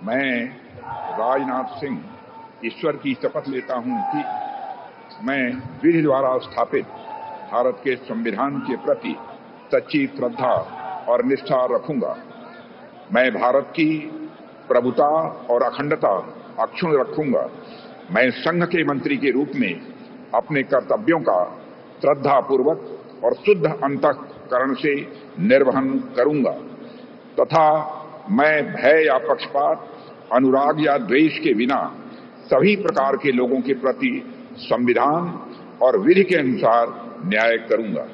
मैं राजनाथ सिंह ईश्वर की शपथ लेता हूं कि मैं विधि द्वारा स्थापित भारत के संविधान के प्रति सच्ची श्रद्धा और निष्ठा रखूंगा। मैं भारत की प्रभुता और अखंडता अक्षुण्ण रखूंगा। मैं संघ के मंत्री के रूप में अपने कर्तव्यों का श्रद्धापूर्वक और शुद्ध अंतःकरण से निर्वहन करूंगा तथा मैं भय या पक्षपात, अनुराग या द्वेष के बिना सभी प्रकार के लोगों के प्रति संविधान और विधि के अनुसार न्याय करूंगा।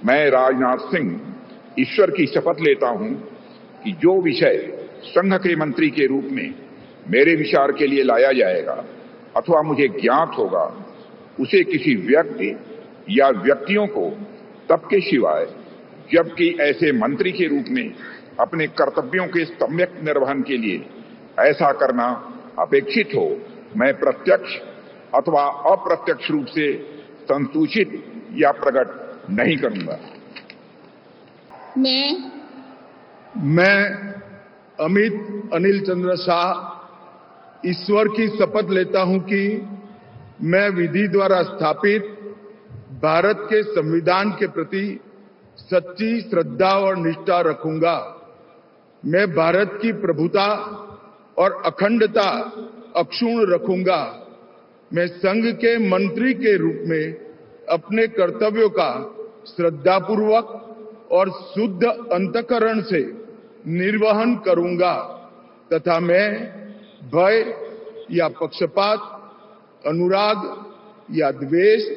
मैं राजनाथ सिंह ईश्वर की शपथ लेता हूं कि जो विषय संघ के मंत्री के रूप में मेरे विचार के लिए लाया जाएगा अथवा मुझे ज्ञात होगा, उसे किसी व्यक्ति या व्यक्तियों को तब के सिवाय जबकि ऐसे मंत्री के रूप में अपने कर्तव्यों के सम्यक निर्वहन के लिए ऐसा करना अपेक्षित हो, मैं प्रत्यक्ष अथवा अप्रत्यक्ष रूप से संसूचित या प्रकट नहीं करूंगा। मैं अमित अनिल चंद्र शाह ईश्वर की शपथ लेता हूं कि मैं विधि द्वारा स्थापित भारत के संविधान के प्रति सच्ची श्रद्धा और निष्ठा रखूंगा। मैं भारत की प्रभुता और अखंडता अक्षुण्ण रखूंगा। मैं संघ के मंत्री के रूप में अपने कर्तव्यों का श्रद्धापूर्वक और शुद्ध अंतःकरण से निर्वहन करूंगा तथा मैं भय या पक्षपात, अनुराग या द्वेष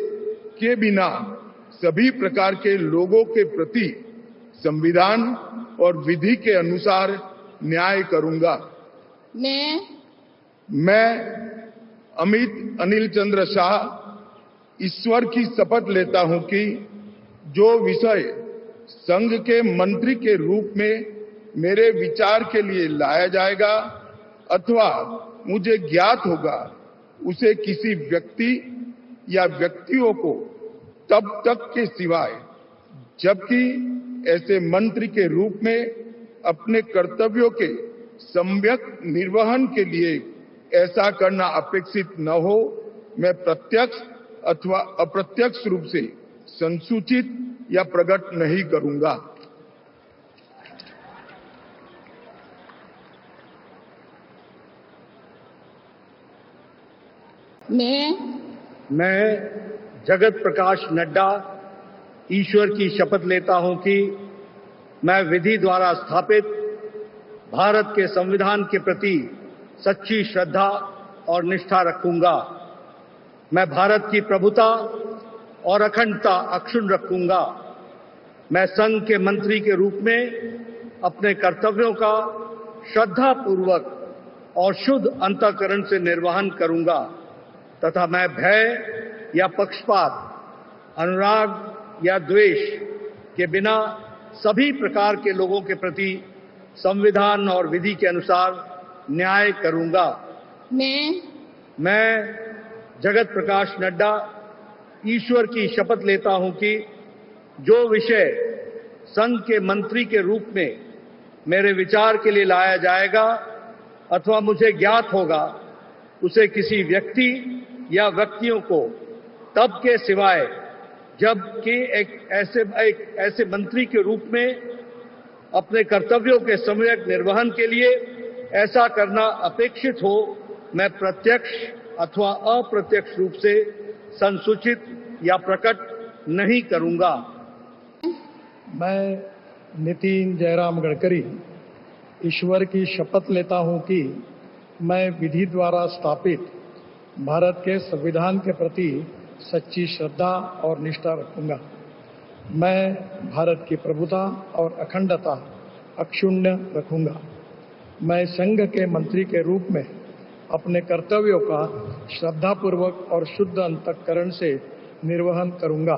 के बिना सभी प्रकार के लोगों के प्रति संविधान और विधि के अनुसार न्याय करूंगा। मैं अमित अनिल चंद्र शाह ईश्वर की शपथ लेता हूं कि जो विषय संघ के मंत्री के रूप में मेरे विचार के लिए लाया जाएगा अथवा मुझे ज्ञात होगा, उसे किसी व्यक्ति या व्यक्तियों को तब तक के सिवाय जबकि ऐसे मंत्री के रूप में अपने कर्तव्यों के सम्यक निर्वहन के लिए ऐसा करना अपेक्षित न हो, मैं प्रत्यक्ष अथवा अप्रत्यक्ष रूप से संसूचित या प्रकट नहीं करूंगा। मैं जगत प्रकाश नड्डा ईश्वर की शपथ लेता हूं कि मैं विधि द्वारा स्थापित भारत के संविधान के प्रति सच्ची श्रद्धा और निष्ठा रखूंगा। मैं भारत की प्रभुता और अखंडता अक्षुण्ण रखूंगा। मैं संघ के मंत्री के रूप में अपने कर्तव्यों का श्रद्धापूर्वक और शुद्ध अंतःकरण से निर्वहन करूंगा तथा मैं भय या पक्षपात, अनुराग या द्वेष के बिना सभी प्रकार के लोगों के प्रति संविधान और विधि के अनुसार न्याय करूंगा। मैं जगत प्रकाश नड्डा ईश्वर की शपथ लेता हूं कि जो विषय संघ के मंत्री के रूप में मेरे विचार के लिए लाया जाएगा अथवा मुझे ज्ञात होगा, उसे किसी व्यक्ति या व्यक्तियों को तब के सिवाय जबकि एक ऐसे मंत्री के रूप में अपने कर्तव्यों के सम्यक निर्वहन के लिए ऐसा करना अपेक्षित हो, मैं प्रत्यक्ष अथवा अप्रत्यक्ष रूप से संसूचित या प्रकट नहीं करूंगा। मैं नितिन जयराम गडकरी ईश्वर की शपथ लेता हूं कि मैं विधि द्वारा स्थापित भारत के संविधान के प्रति सच्ची श्रद्धा और निष्ठा रखूंगा। मैं भारत की प्रभुता और अखंडता अक्षुण्ण रखूंगा। मैं संघ के मंत्री के रूप में अपने कर्तव्यों का श्रद्धापूर्वक और शुद्ध अंतःकरण से निर्वहन करूंगा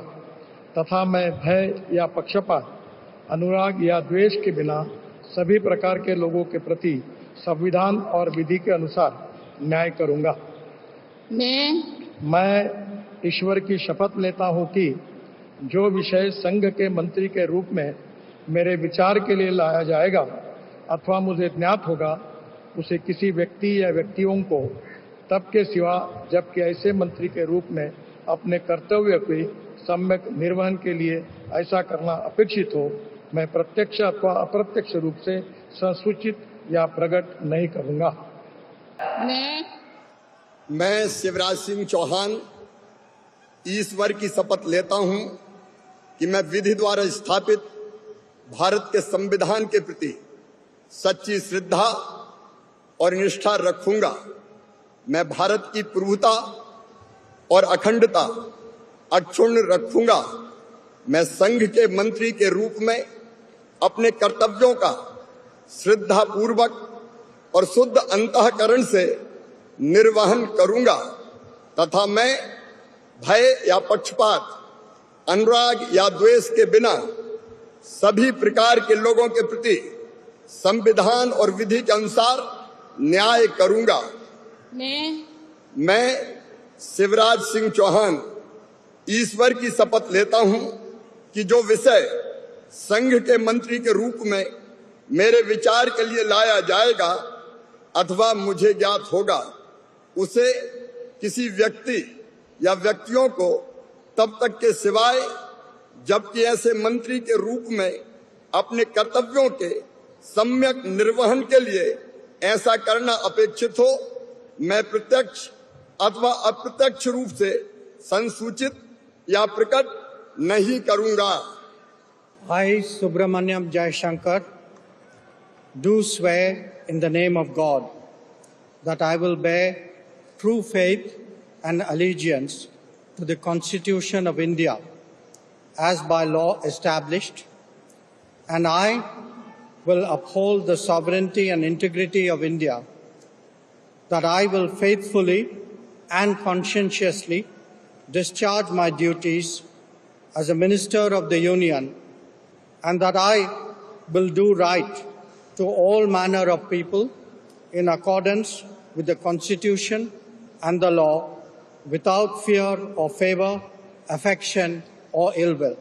तथा मैं भय या पक्षपात, अनुराग या द्वेष के बिना सभी प्रकार के लोगों के प्रति संविधान और विधि के अनुसार न्याय करूंगा। मैं ईश्वर की शपथ लेता हूं कि जो विषय संघ के मंत्री के रूप में मेरे विचार के लिए लाया जाएगा अथवा मुझे ज्ञात होगा उसे किसी व्यक्ति या व्यक्तियों को तब के सिवा जबकि ऐसे मंत्री के रूप में अपने कर्तव्य के सम्यक निर्वहन के लिए ऐसा करना अपेक्षित हो, मैं प्रत्यक्ष अथवा अप्रत्यक्ष रूप से संसूचित या प्रकट नहीं करूंगा। मैं शिवराज सिंह चौहान ईश्वर की शपथ लेता हूं कि मैं विधि द्वारा स्थापित भारत के संविधान के प्रति सच्ची श्रद्धा और निष्ठा रखूंगा। मैं भारत की प्रभुता और अखंडता अक्षुण्ण रखूंगा। मैं संघ के मंत्री के रूप में अपने कर्तव्यों का श्रद्धा पूर्वक और शुद्ध अंतःकरण से निर्वहन करूंगा तथा मैं भय या पक्षपात, अनुराग या द्वेष के बिना सभी प्रकार के लोगों के प्रति संविधान और विधि के अनुसार न्याय करूंगा। मैं शिवराज सिंह चौहान ईश्वर की शपथ लेता हूं कि जो विषय संघ के मंत्री के रूप में मेरे विचार के लिए लाया जाएगा अथवा मुझे ज्ञात होगा उसे किसी व्यक्ति या व्यक्तियों को तब तक के सिवाय जबकि ऐसे मंत्री के रूप में अपने कर्तव्यों के सम्यक निर्वहन के लिए ऐसा करना अपेक्षित हो, मैं प्रत्यक्ष अथवा अप्रत्यक्ष रूप से संसूचित या प्रकट नहीं करूंगा। I, Subramaniam Jaishankar, do swear in the name of God that I will bear true faith and allegiance to the Constitution of India as by law established, and I will uphold the sovereignty and integrity of India, that I will faithfully and conscientiously discharge my duties as a Minister of the Union, and that I will do right to all manner of people in accordance with the Constitution and the law, without fear or favor, affection or ill will.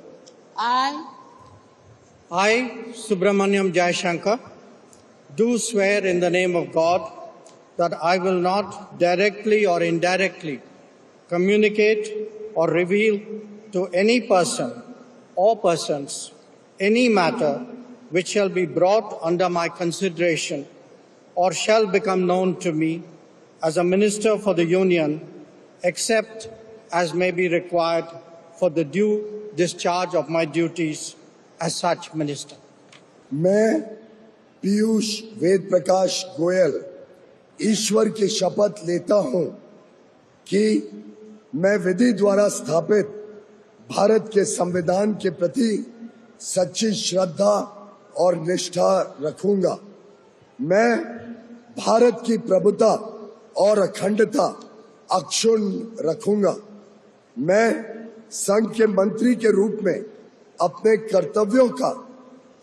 I, Subramaniam Jaishankar, do swear in the name of God that I will not directly or indirectly communicate or reveal to any person or persons any matter which shall be brought under my consideration or shall become known to me as a Minister for the Union, except as may be required for the due discharge of my duties as such Minister. मैं पीयूष वेद प्रकाश गोयल ईश्वर की शपथ लेता हूं कि मैं विधि द्वारा स्थापित भारत के संविधान के प्रति सच्ची श्रद्धा और निष्ठा रखूंगा। मैं भारत की प्रभुता और अखंडता अक्षुण्ण रखूंगा। मैं संघ के मंत्री के रूप में अपने कर्तव्यों का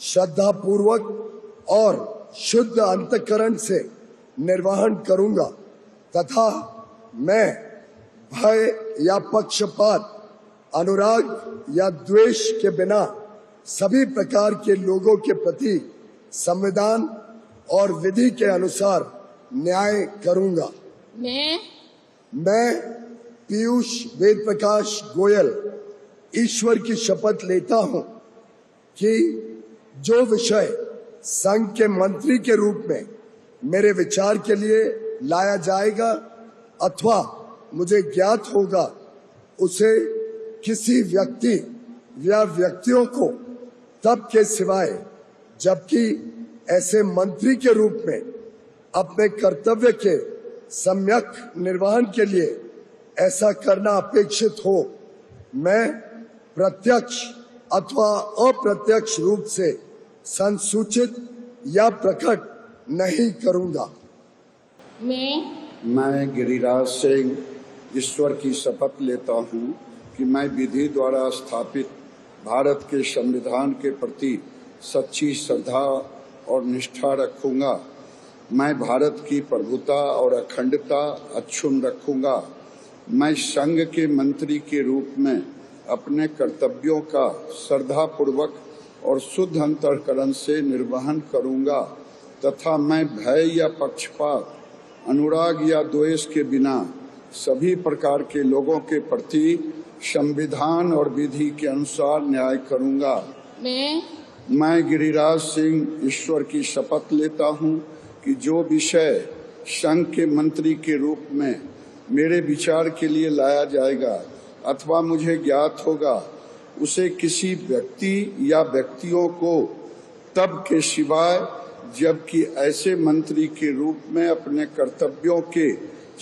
श्रद्धा पूर्वक और शुद्ध अंतःकरण से निर्वहन करूंगा तथा मैं भय या पक्षपात, अनुराग या द्वेष के बिना सभी प्रकार के लोगों के प्रति संविधान और विधि के अनुसार न्याय करूंगा। मैं पीयूष वेद प्रकाश गोयल ईश्वर की शपथ लेता हूं कि जो विषय संघ के मंत्री के रूप में मेरे विचार के लिए लाया जाएगा अथवा मुझे ज्ञात होगा उसे किसी व्यक्ति या व्यक्तियों को तब के सिवाय जबकि ऐसे मंत्री के रूप में अपने कर्तव्य के सम्यक निर्वहन के लिए ऐसा करना अपेक्षित हो, मैं प्रत्यक्ष अथवा अप्रत्यक्ष रूप से संसूचित या प्रकट नहीं करूंगा। मैं गिरिराज सिंह ईश्वर की शपथ लेता हूं कि मैं विधि द्वारा स्थापित भारत के संविधान के प्रति सच्ची श्रद्धा और निष्ठा रखूंगा। मैं भारत की प्रभुता और अखंडता अक्षुण्ण रखूंगा। मैं संघ के मंत्री के रूप में अपने कर्तव्यों का श्रद्धापूर्वक और शुद्ध अंतःकरण से निर्वहन करूंगा तथा मैं भय या पक्षपात, अनुराग या द्वेष के बिना सभी प्रकार के लोगों के प्रति संविधान और विधि के अनुसार न्याय करूंगा। मैं गिरिराज सिंह ईश्वर की शपथ लेता हूं कि जो विषय संघ के मंत्री के रूप में मेरे विचार के लिए लाया जाएगा अथवा मुझे ज्ञात होगा, उसे किसी व्यक्ति या व्यक्तियों को तब के सिवाय जबकि ऐसे मंत्री के रूप में अपने कर्तव्यों के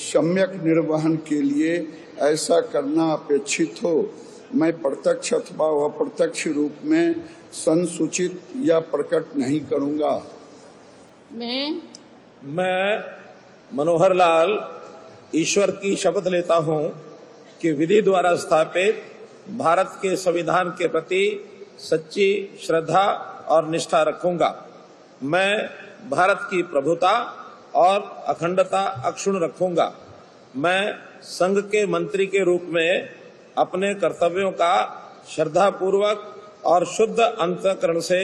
सम्यक निर्वहन के लिए ऐसा करना अपेक्षित हो, मैं प्रत्यक्ष अथवा अप्रत्यक्ष रूप में संसूचित या प्रकट नहीं करूंगा। मैं मनोहर लाल ईश्वर की शपथ लेता हूं कि विधि द्वारा स्थापित भारत के संविधान के प्रति सच्ची श्रद्धा और निष्ठा रखूंगा। मैं भारत की प्रभुता और अखंडता अक्षुण्ण रखूंगा। मैं संघ के मंत्री के रूप में अपने कर्तव्यों का श्रद्धापूर्वक और शुद्ध अंतःकरण से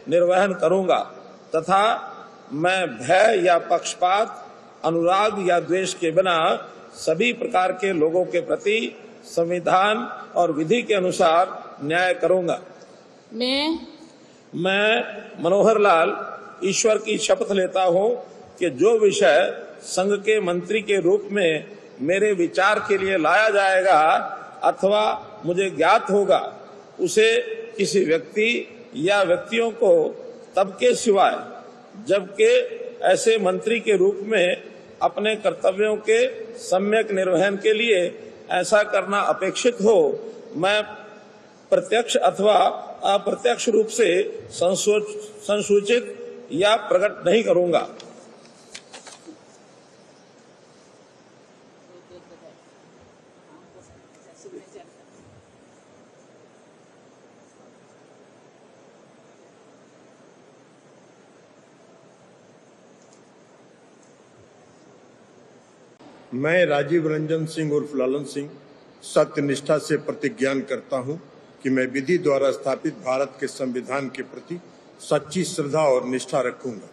निर्वहन करूंगा तथा मैं भय या पक्षपात, अनुराग या द्वेष के बिना सभी प्रकार के लोगों के प्रति संविधान और विधि के अनुसार न्याय करूंगा। मैं मनोहर लाल ईश्वर की शपथ लेता हूं कि जो विषय संघ के मंत्री के रूप में मेरे विचार के लिए लाया जाएगा अथवा मुझे ज्ञात होगा, उसे किसी व्यक्ति या व्यक्तियों को तब के सिवाय जबकि ऐसे मंत्री के रूप में अपने कर्तव्यों के सम्यक निर्वहन के लिए ऐसा करना अपेक्षित हो, मैं प्रत्यक्ष अथवा अप्रत्यक्ष रूप से संसूचित या प्रकट नहीं करूंगा। मैं राजीव रंजन सिंह उर्फ लालन सिंह सत्य निष्ठा से प्रतिज्ञान करता हूं कि मैं विधि द्वारा स्थापित भारत के संविधान के प्रति सच्ची श्रद्धा और निष्ठा रखूंगा।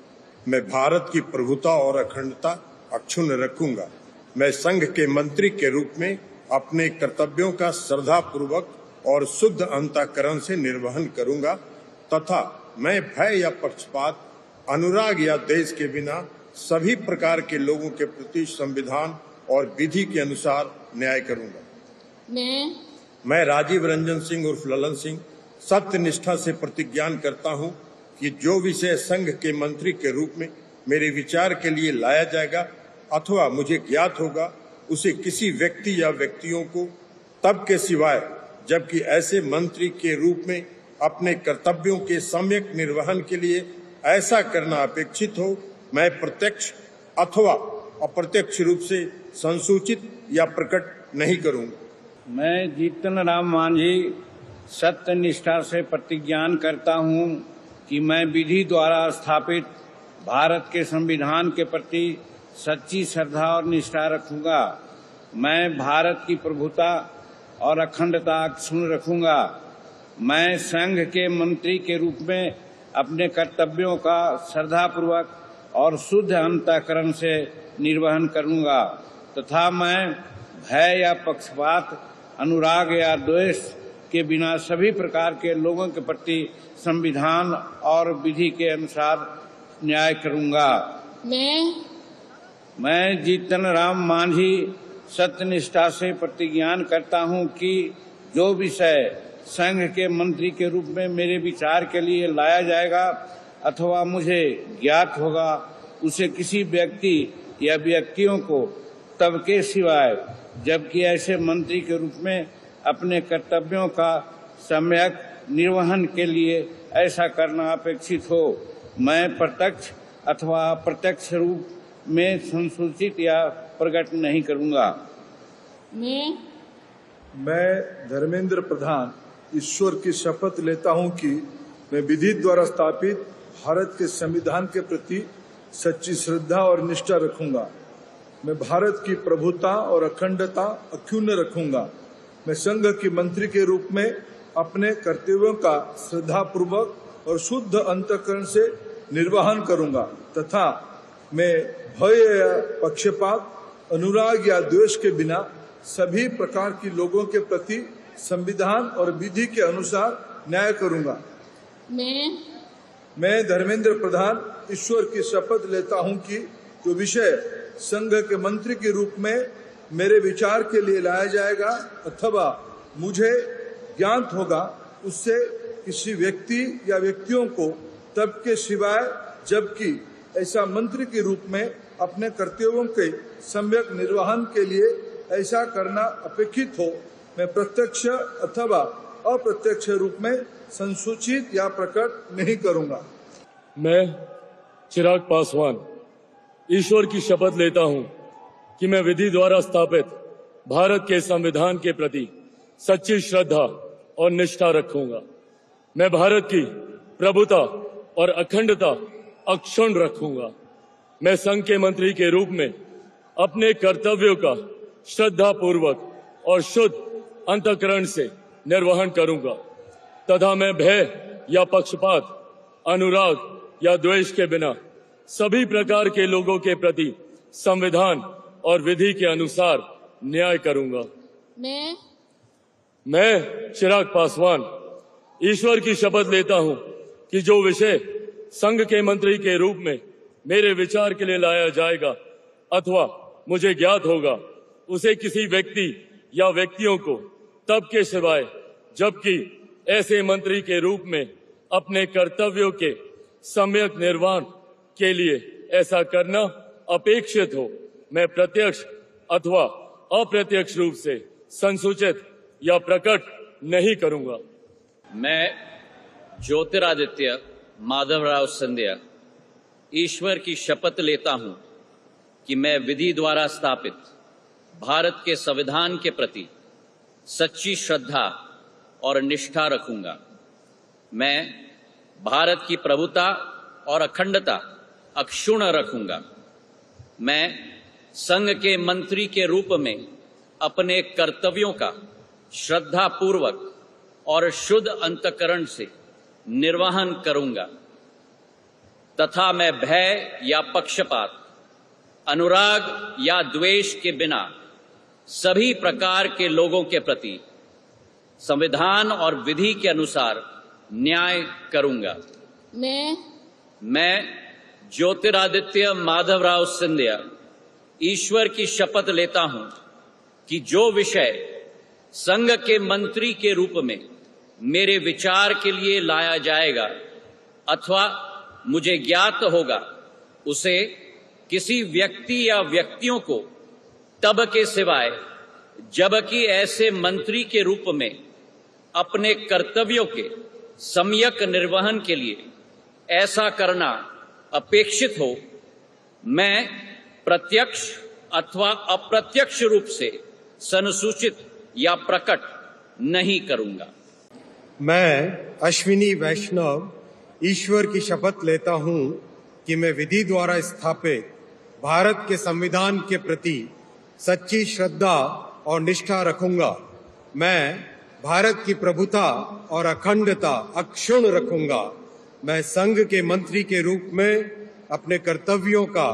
मैं भारत की प्रभुता और अखंडता अक्षुण्ण रखूंगा। मैं संघ के मंत्री के रूप में अपने कर्तव्यों का श्रद्धापूर्वक और शुद्ध अंतःकरण से निर्वहन करूंगा तथा मैं भय या पक्षपात, अनुराग या द्वेष के बिना सभी प्रकार के लोगों के प्रति संविधान और विधि के अनुसार न्याय करूंगा। मैं राजीव रंजन सिंह उर्फ ललन सिंह सत्य निष्ठा से प्रतिज्ञान करता हूं कि जो विषय संघ के मंत्री के रूप में मेरे विचार के लिए लाया जाएगा अथवा मुझे ज्ञात होगा, उसे किसी व्यक्ति या व्यक्तियों को तब के सिवाय जबकि ऐसे मंत्री के रूप में अपने कर्तव्यों के सम्यक निर्वहन के लिए ऐसा करना अपेक्षित हो, मैं प्रत्यक्ष अथवा अप्रत्यक्ष रूप से संसूचित या प्रकट नहीं करूंगा। मैं जीतन राम मांझी सत्य निष्ठा से प्रतिज्ञान करता हूं कि मैं विधि द्वारा स्थापित भारत के संविधान के प्रति सच्ची श्रद्धा और निष्ठा रखूंगा। मैं भारत की प्रभुता और अखंडता अक्षुण्ण रखूंगा। मैं संघ के मंत्री के रूप में अपने कर्तव्यों का श्रद्धापूर्वक और शुद्ध अंतःकरण से निर्वहन करूंगा तथा मैं भय या पक्षपात, अनुराग या द्वेष के बिना सभी प्रकार के लोगों के प्रति संविधान और विधि के अनुसार न्याय करूंगा। मैं जीतन राम मांझी सत्यनिष्ठा से प्रतिज्ञान करता हूं कि जो विषय संघ के मंत्री के रूप में मेरे विचार के लिए लाया जाएगा अथवा मुझे ज्ञात होगा, उसे किसी व्यक्ति या व्यक्तियों को तब के सिवाय जबकि ऐसे मंत्री के रूप में अपने कर्तव्यों का सम्यक निर्वहन के लिए ऐसा करना अपेक्षित हो, मैं प्रत्यक्ष अथवा अप्रत्यक्ष रूप में संसूचित या प्रकट नहीं करूंगा। मैं धर्मेंद्र प्रधान ईश्वर की शपथ लेता हूं कि मैं विधि द्वारा स्थापित भारत के संविधान के प्रति सच्ची श्रद्धा और निष्ठा रखूंगा। मैं भारत की प्रभुता और अखंडता अक्षुण्ण रखूंगा। मैं संघ के मंत्री के रूप में अपने कर्तव्यों का श्रद्धापूर्वक और शुद्ध अंतःकरण से निर्वहन करूंगा तथा मैं भय या पक्षपात, अनुराग या द्वेष के बिना सभी प्रकार के लोगों के प्रति संविधान और विधि के अनुसार न्याय करूंगा। मैं जीतन राम मांझी सत्य निष्ठा से प्रतिज्ञान करता हूं कि मैं विधि द्वारा स्थापित भारत के संविधान के प्रति सच्ची श्रद्धा और निष्ठा रखूंगा। मैं भारत की प्रभुता और अखंडता अक्षुण्ण रखूंगा। मैं संघ के मंत्री के रूप में अपने कर्तव्यों का श्रद्धापूर्वक और शुद्ध अंतःकरण से निर्वहन करूंगा तथा मैं भय या पक्षपात, अनुराग या द्वेष के बिना सभी प्रकार की लोगों के प्रति संविधान और विधि के अनुसार न्याय करूंगा। मैं धर्मेंद्र प्रधान ईश्वर की शपथ लेता हूं कि जो विषय संघ के मंत्री के रूप में मेरे विचार के लिए लाया जाएगा अथवा मुझे ज्ञात होगा, उससे किसी व्यक्ति या व्यक्तियों को तब के सिवाय जबकि ऐसा मंत्री के रूप में अपने कर्तव्यों के सम्यक निर्वहन के लिए ऐसा करना अपेक्षित हो, मैं प्रत्यक्ष अथवा अप्रत्यक्ष रूप में संसूचित या प्रकट नहीं करूंगा। मैं चिराग पासवान ईश्वर की शपथ लेता हूं कि मैं विधि द्वारा स्थापित भारत के संविधान के प्रति सच्ची श्रद्धा और निष्ठा रखूंगा। मैं भारत की प्रभुता और अखंडता अक्षुण्ण रखूंगा। मैं संघ के मंत्री के रूप में अपने कर्तव्यों का श्रद्धा पूर्वक और शुद्ध अंतःकरण से निर्वहन करूंगा तथा मैं भय या पक्षपात, अनुराग या द्वेष के बिना सभी प्रकार के लोगों के प्रति संविधान और विधि के अनुसार न्याय करूंगा। मैं चिराग पासवान ईश्वर की शपथ लेता हूं कि जो विषय संघ के मंत्री के रूप में मेरे विचार के लिए लाया जाएगा अथवा मुझे ज्ञात होगा, उसे किसी व्यक्ति या व्यक्तियों को तब के सिवाय जबकि ऐसे मंत्री के रूप में अपने कर्तव्यों के सम्यक निर्वहन के लिए ऐसा करना अपेक्षित हो, मैं प्रत्यक्ष अथवा अप्रत्यक्ष रूप से संसूचित या प्रकट नहीं करूंगा। मैं ज्योतिरादित्य माधवराव सिंधिया ईश्वर की शपथ लेता हूं कि मैं विधि द्वारा स्थापित भारत के संविधान के प्रति सच्ची श्रद्धा और निष्ठा रखूंगा। मैं भारत की प्रभुता और अखंडता अक्षुण्ण रखूंगा। मैं संघ के मंत्री के रूप में अपने कर्तव्यों का श्रद्धा पूर्वक और शुद्ध अंतःकरण से निर्वहन करूंगा तथा मैं भय या पक्षपात, अनुराग या द्वेष के बिना सभी प्रकार के लोगों के प्रति संविधान और विधि के अनुसार न्याय करूंगा। मैं ज्योतिरादित्य माधवराव सिंधिया ईश्वर की शपथ लेता हूं कि जो विषय संघ के मंत्री के रूप में मेरे विचार के लिए लाया जाएगा अथवा मुझे ज्ञात होगा, उसे किसी व्यक्ति या व्यक्तियों को तब के सिवाय जबकि ऐसे मंत्री के रूप में अपने कर्तव्यों के सम्यक निर्वहन के लिए ऐसा करना अपेक्षित हो, मैं प्रत्यक्ष अथवा अप्रत्यक्ष रूप से संसूचित या प्रकट नहीं करूंगा। मैं अश्विनी वैष्णव ईश्वर की शपथ लेता हूं कि मैं विधि द्वारा स्थापित भारत के संविधान के प्रति सच्ची श्रद्धा और निष्ठा रखूंगा। मैं भारत की प्रभुता और अखंडता अक्षुण्ण रखूंगा। मैं संघ के मंत्री के रूप में अपने कर्तव्यों का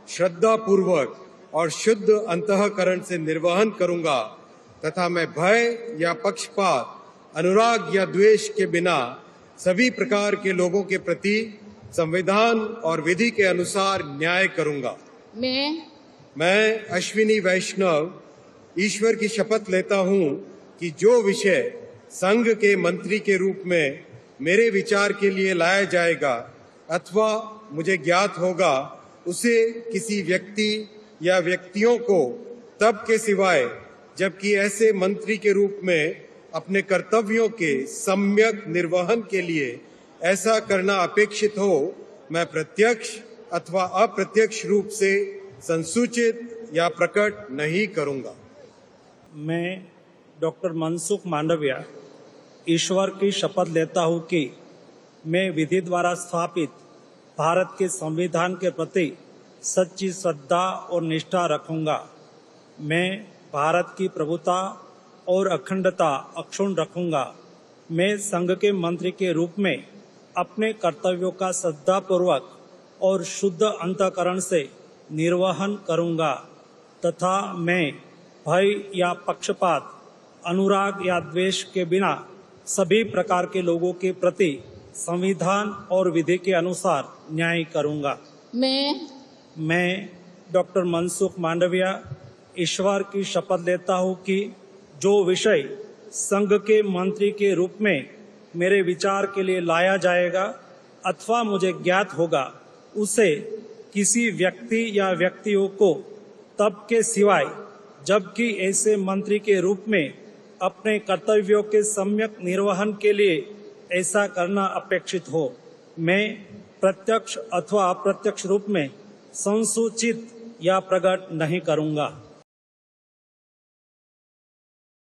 श्रद्धा पूर्वक और शुद्ध अंतःकरण से निर्वहन करूंगा तथा मैं भय या पक्षपात, अनुराग या द्वेष के बिना सभी प्रकार के लोगों के प्रति संविधान और विधि के अनुसार न्याय करूंगा। मैं अश्विनी वैष्णव ईश्वर की शपथ लेता हूं कि जो विषय संघ के मंत्री के रूप में मेरे विचार के लिए लाया जाएगा अथवा मुझे ज्ञात होगा, उसे किसी व्यक्ति या व्यक्तियों को तब के सिवाय जबकि ऐसे मंत्री के रूप में अपने कर्तव्यों के सम्यक निर्वहन के लिए ऐसा करना अपेक्षित हो, मैं प्रत्यक्ष अथवा अप्रत्यक्ष रूप से संसूचित या प्रकट नहीं करूंगा। मैं डॉक्टर मनसुख मांडविया ईश्वर की शपथ लेता हूं कि मैं विधि द्वारा स्थापित भारत के संविधान के प्रति सच्ची श्रद्धा और निष्ठा रखूंगा। मैं भारत की प्रभुता और अखंडता अक्षुण्ण रखूंगा। मैं संघ के मंत्री के रूप में अपने कर्तव्यों का श्रद्धापूर्वक और शुद्ध अंतःकरण से निर्वहन करूंगा तथा मैं भय या पक्षपात, अनुराग या द्वेष के बिना सभी प्रकार के लोगों के प्रति संविधान और विधि के अनुसार न्याय करूंगा। मैं डॉक्टर मनसुख मांडविया ईश्वर की शपथ लेता हूं कि जो विषय संघ के मंत्री के रूप में मेरे विचार के लिए लाया जाएगा अथवा मुझे ज्ञात होगा, उसे किसी व्यक्ति या व्यक्तियों को तब के सिवाय जबकि ऐसे मंत्री के रूप में अपने कर्तव्यों के सम्यक निर्वहन के लिए ऐसा करना अपेक्षित हो, मैं प्रत्यक्ष अथवा अप्रत्यक्ष रूप में संसूचित या प्रकट नहीं करूंगा।